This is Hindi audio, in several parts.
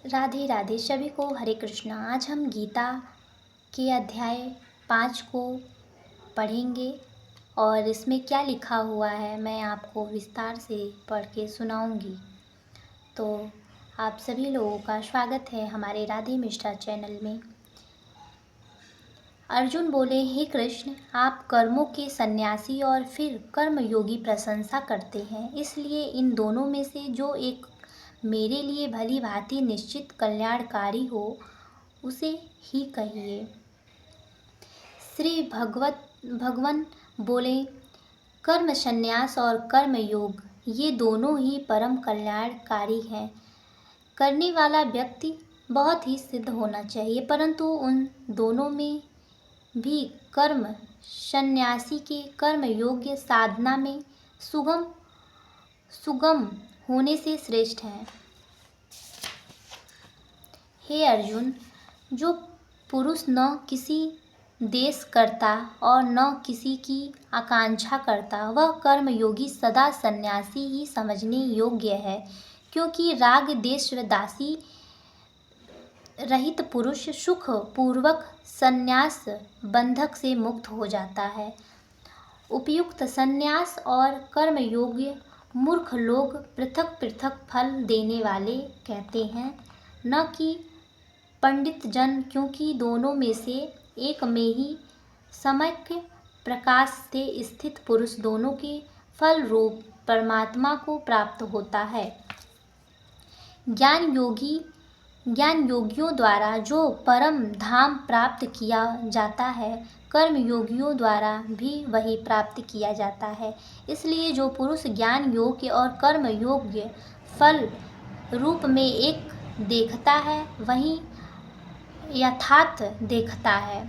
राधे राधे सभी को। हरे कृष्णा। आज हम गीता के अध्याय 5 को पढ़ेंगे और इसमें क्या लिखा हुआ है मैं आपको विस्तार से पढ़ के सुनाऊंगी। तो आप सभी लोगों का स्वागत है हमारे राधे मिश्रा चैनल में। अर्जुन बोले, हे कृष्ण, आप कर्मों के सन्यासी और फिर कर्मयोगी प्रशंसा करते हैं, इसलिए इन दोनों में से जो एक मेरे लिए भली भांति निश्चित कल्याणकारी हो उसे ही कहिए। श्री भगवान बोले, कर्म संन्यास और कर्म योग ये दोनों ही परम कल्याणकारी हैं। करने वाला व्यक्ति बहुत ही सिद्ध होना चाहिए, परंतु उन दोनों में भी कर्म संन्यासी के कर्म योग्य साधना में सुगम होने से श्रेष्ठ है। हे अर्जुन, जो पुरुष न किसी देश करता और न किसी की आकांक्षा करता, वह कर्म योगी सदा सन्यासी ही समझने योग्य है, क्योंकि राग देश दासी रहित पुरुष सुख पूर्वक संन्यास बंधक से मुक्त हो जाता है। उपयुक्त संन्यास और कर्म योग्य मूर्ख लोग पृथक पृथक फल देने वाले कहते हैं, न कि पंडित जन, क्योंकि दोनों में से एक में ही सम्यक प्रकाश से स्थित पुरुष दोनों के फल रूप परमात्मा को प्राप्त होता है। ज्ञान योगियों द्वारा जो परम धाम प्राप्त किया जाता है, कर्म योगियों द्वारा भी वही प्राप्त किया जाता है। इसलिए जो पुरुष ज्ञान योग्य और कर्म योग्य फल रूप में एक देखता है, वही यथार्थ देखता है।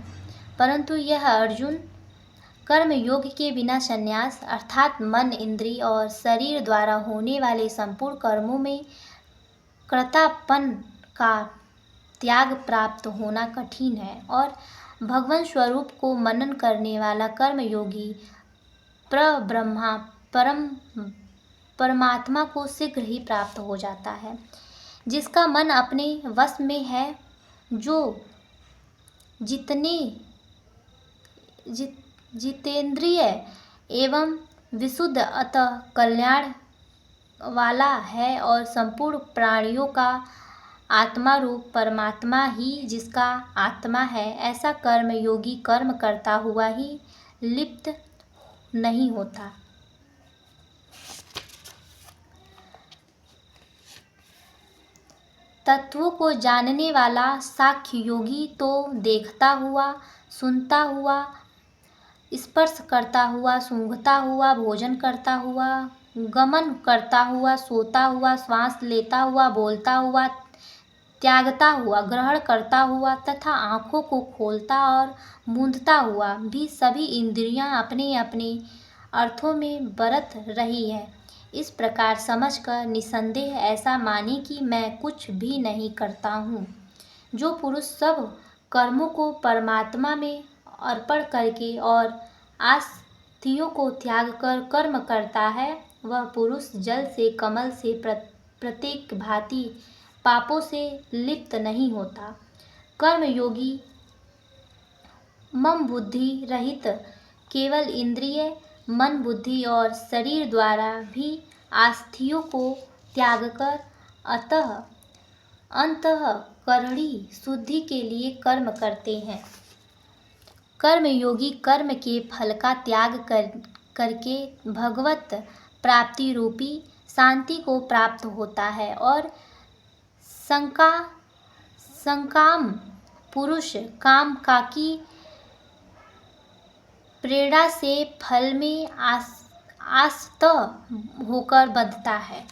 परंतु यह अर्जुन कर्म योग के बिना संन्यास अर्थात मन, इंद्रिय और शरीर द्वारा होने वाले संपूर्ण कर्मों में कर्तापन का त्याग प्राप्त होना कठिन है, और भगवान स्वरूप को मनन करने वाला कर्म योगी परमात्मा को शीघ्र ही प्राप्त हो जाता है। जिसका मन अपने वश में है, जो जितेंद्रिय एवं विशुद्ध अतः कल्याण वाला है, और संपूर्ण प्राणियों का आत्मा रूप परमात्मा ही जिसका आत्मा है, ऐसा कर्म योगी कर्म करता हुआ ही लिप्त नहीं होता। तत्वों को जानने वाला साक्ष्य योगी तो देखता हुआ, सुनता हुआ, स्पर्श करता हुआ, सूंघता हुआ, भोजन करता हुआ, गमन करता हुआ, सोता हुआ, श्वास लेता हुआ, बोलता हुआ, त्यागता हुआ, ग्रहण करता हुआ तथा आँखों को खोलता और मूंदता हुआ भी सभी इंद्रियां अपने अपने अर्थों में बरत रही है। इस प्रकार समझकर निसंदेह ऐसा माने कि मैं कुछ भी नहीं करता हूँ। जो पुरुष सब कर्मों को परमात्मा में अर्पण करके और आसक्तियों को त्याग कर कर्म करता है, वह पुरुष जल से कमल से प्रत्येक भांति पापों से लिप्त नहीं होता। कर्म योगी मम बुद्धि रहित केवल इंद्रिय, मन, बुद्धि और शरीर द्वारा भी आसक्तियों को त्याग कर अंतःकरणी शुद्धि के लिए कर्म करते हैं। कर्म योगी कर्म के फल का त्याग करके भगवत प्राप्ति रूपी शांति को प्राप्त होता है, और संकाम पुरुष काम काकी प्रेरणा से फल में आसक्त होकर बंधता है।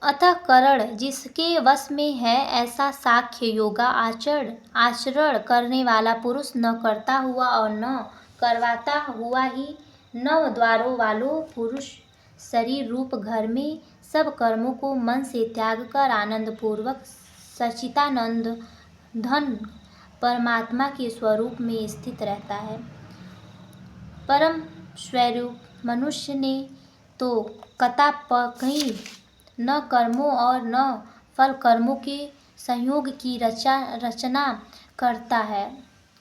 अतः करण जिसके वश में है, ऐसा साक्ष्य योगा आचरण करने वाला पुरुष न करता हुआ और न करवाता हुआ ही नव द्वारों वालों पुरुष शरीर रूप घर में सब कर्मों को मन से त्याग कर आनंद पूर्वक सच्चिदानंद धन परमात्मा के स्वरूप में स्थित रहता है। परम स्वरूप मनुष्य ने तो कहीं न कर्मों और न फल कर्मों के संयोग की रचना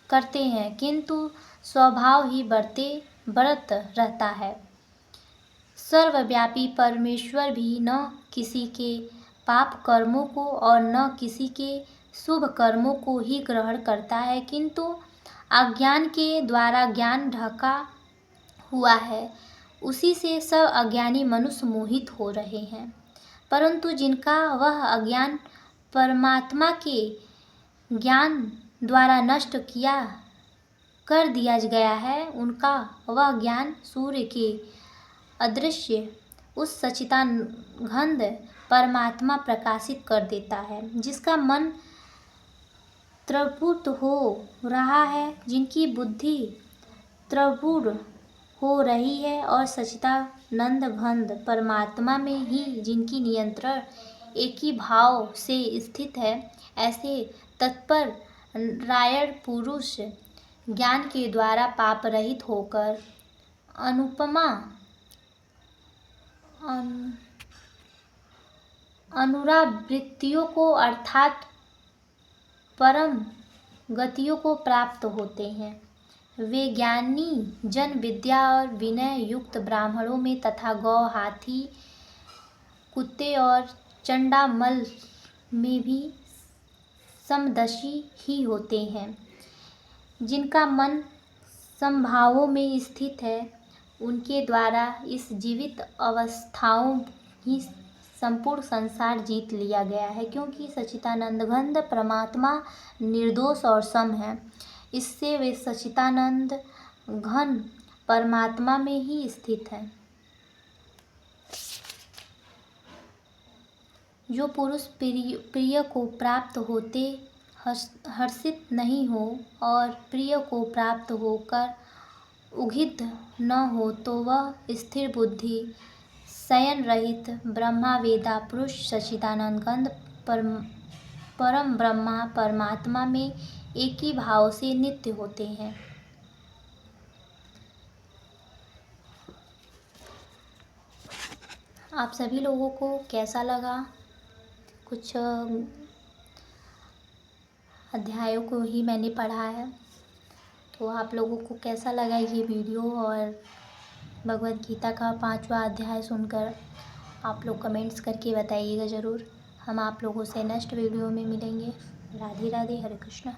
करते हैं, किंतु स्वभाव ही बरत रहता है। सर्वव्यापी परमेश्वर भी न किसी के पाप कर्मों को और न किसी के शुभ कर्मों को ही ग्रहण करता है, किंतु अज्ञान के द्वारा ज्ञान ढका हुआ है, उसी से सब अज्ञानी मनुष्य मोहित हो रहे हैं। परंतु जिनका वह अज्ञान परमात्मा के ज्ञान द्वारा नष्ट कर दिया गया है, उनका वह ज्ञान सूर्य के अदृश्य उस सच्चिदानंद परमात्मा प्रकाशित कर देता है। जिसका मन त्रिपुट हो रहा है, जिनकी बुद्धि त्रिपुट हो रही है और सच्चिदानंद घन परमात्मा में ही जिनकी नियंत्रण एक ही भाव से स्थित है, ऐसे तत्पर नारायण पुरुष ज्ञान के द्वारा पाप रहित होकर अनुरावृत्तियों को अर्थात परम गतियों को प्राप्त होते हैं। वे ज्ञानी जन विद्या और विनय युक्त ब्राह्मणों में तथा गौ, हाथी, कुत्ते और चंडामल में भी समदर्शी ही होते हैं। जिनका मन समभावों में स्थित है, उनके द्वारा इस जीवित अवस्थाओं ही संपूर्ण संसार जीत लिया गया है, क्योंकि सच्चिदानंद घन परमात्मा निर्दोष और सम है। इससे वे सच्चिदानंद घन परमात्मा में ही स्थित है। जो पुरुष प्रिय को प्राप्त होते हर्षित नहीं हो और प्रिय को प्राप्त होकर उद्विग्न न हो, तो वह स्थिर बुद्धि शयन रहित ब्रह्मवेदा पुरुष सच्चिदानंद घन परम ब्रह्मा परमात्मा में एक ही भाव से नित्य होते हैं। आप सभी लोगों को कैसा लगा? कुछ अध्यायों को ही मैंने पढ़ा है, तो आप लोगों को कैसा लगा ये वीडियो और भगवद गीता का 5वां अध्याय सुनकर आप लोग कमेंट्स करके बताइएगा ज़रूर। हम आप लोगों से नेक्स्ट वीडियो में मिलेंगे। राधे राधे, हरे कृष्णा।